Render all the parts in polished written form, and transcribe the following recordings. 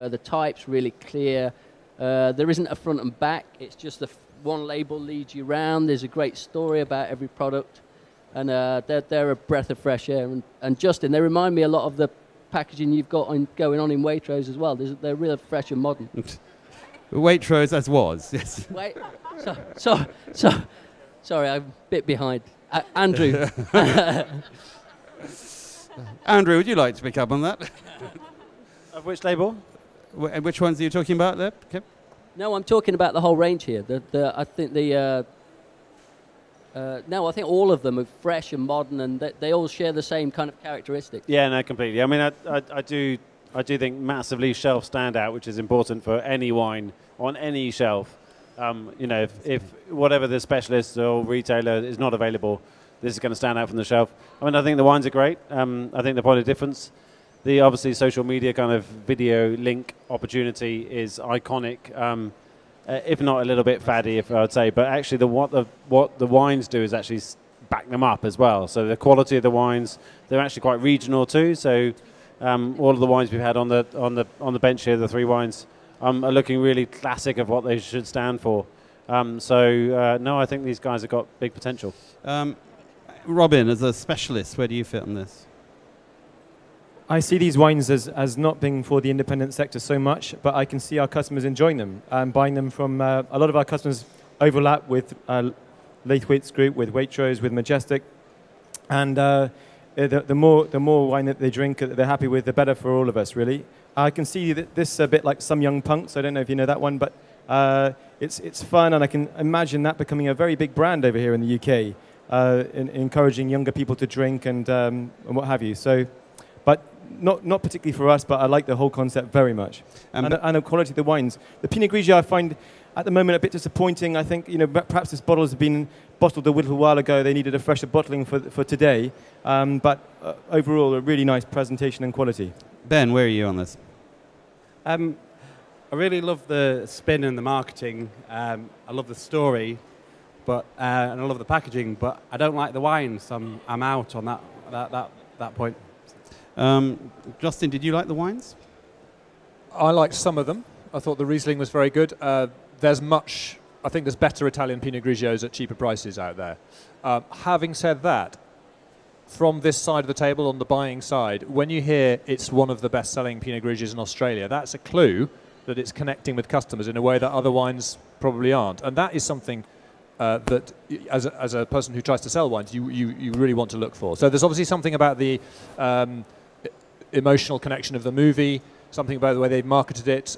The type's really clear. There isn't a front and back. It's just one label leads you around. There's a great story about every product. And they're a breath of fresh air. And Justin, they remind me a lot of the packaging you've got going on in Waitrose as well. They're real fresh and modern. Waitrose as was, yes. Wait, sorry, I'm a bit behind. Andrew. Andrew, would you like to pick up on that? Of which label? Which ones are you talking about there? Okay. No, I'm talking about the whole range here. I think all of them are fresh and modern, and they all share the same kind of characteristics. Yeah, no, completely. I mean, I do think massively shelf standout, which is important for any wine on any shelf. You know, if whatever the specialist or retailer is not available, this is going to stand out from the shelf. I mean, I think the wines are great. I think the point of difference, the obviously social media kind of video link opportunity is iconic. If not a little bit faddy, if I would say, but actually what the wines do is actually back them up as well. So the quality of the wines, they're actually quite regional too. So all of the wines we've had on the bench here, the three wines, are looking really classic of what they should stand for. No, I think these guys have got big potential. Robin, as a specialist, where do you fit on this? I see these wines as not being for the independent sector so much, but I can see our customers enjoying them and buying them from a lot of our customers overlap with Laithwaite's group, with Waitrose, with Majestic, and the more wine that they drink that they're happy with, the better for all of us, really. I can see that this a bit like Some Young Punks. I don't know if you know that one, but it's fun, and I can imagine that becoming a very big brand over here in the UK, encouraging younger people to drink and what have you. So, but not particularly for us, but I like the whole concept very much. And the quality of the wines. The Pinot Grigio I find at the moment a bit disappointing. I think, you know, perhaps this bottle has been bottled a little while ago. They needed a fresher bottling for today. But overall, a really nice presentation and quality. Ben, where are you on this? I really love the spin and the marketing. I love the story, but and I love the packaging. But I don't like the wine, so I'm out on that point. Justin, did you like the wines? I liked some of them. I thought the Riesling was very good. I think there's better Italian Pinot Grigios at cheaper prices out there. Having said that, from this side of the table, on the buying side, when you hear it's one of the best-selling Pinot Grigios in Australia, that's a clue that it's connecting with customers in a way that other wines probably aren't. And that is something that, as a person who tries to sell wines, you really want to look for. So there's obviously something about the emotional connection of the movie, something about the way they've marketed it,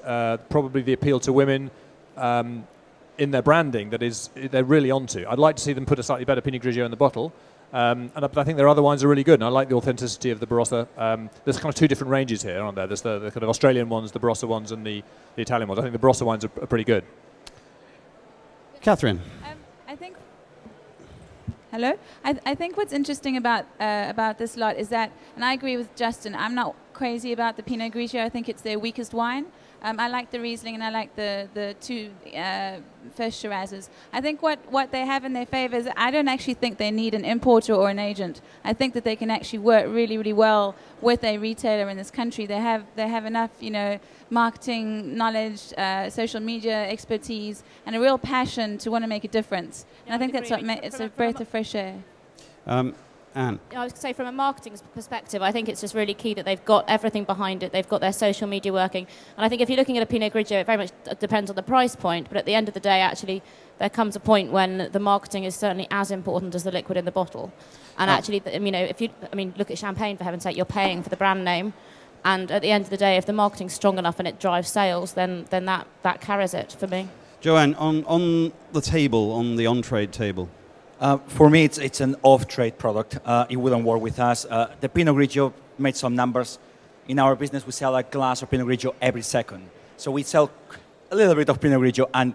probably the appeal to women in their branding that they're really onto. I'd like to see them put a slightly better Pinot Grigio in the bottle. But I think their other wines are really good, and I like the authenticity of the Barossa. There's kind of two different ranges here, aren't there? There's the kind of Australian ones, the Barossa ones, and the Italian ones. I think the Barossa wines are pretty good. Catherine. I think. Hello. I think what's interesting about this lot is that, and I agree with Justin. I'm not crazy about the Pinot Grigio. I think it's their weakest wine. I like the Riesling and I like the two first Shirazes. I think what they have in their favor is I don't actually think they need an importer or an agent. I think that they can actually work really, really well with a retailer in this country. They have enough, you know, marketing knowledge, social media expertise, and a real passion to want to make a difference. And I think that's it's a breath of fresh air. Anne. I was going to say, from a marketing perspective, I think it's just really key that they've got everything behind it. They've got their social media working. And I think if you're looking at a Pinot Grigio, it very much depends on the price point. But at the end of the day, actually, there comes a point when the marketing is certainly as important as the liquid in the bottle. And actually, you know, look at champagne, for heaven's sake, you're paying for the brand name. And at the end of the day, if the marketing's strong enough and it drives sales, then that carries it for me. Joanne, on the table, on the on-trade table. For me, it's an off-trade product. It wouldn't work with us. The Pinot Grigio made some numbers. In our business, we sell a glass of Pinot Grigio every second. So we sell a little bit of Pinot Grigio, and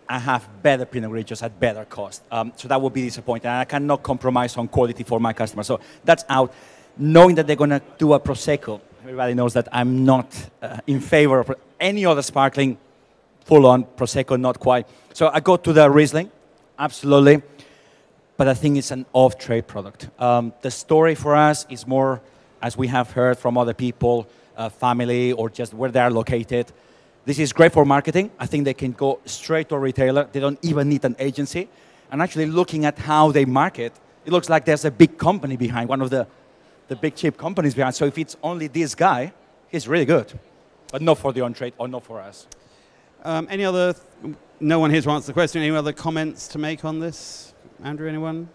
I have better Pinot Grigios at better cost. So that would be disappointing. And I cannot compromise on quality for my customers. So that's out. Knowing that they're going to do a Prosecco, everybody knows that I'm not in favor of any other sparkling, full-on Prosecco, not quite. So I go to the Riesling, absolutely. But I think it's an off-trade product. The story for us is more, as we have heard from other people, family or just where they are located. This is great for marketing. I think they can go straight to a retailer. They don't even need an agency. And actually looking at how they market, it looks like there's a big company behind, one of the big chip companies behind. So if it's only this guy, he's really good. But not for the on-trade or not for us. Any other... No one here to answer the question. Any other comments to make on this? Andrew, anyone?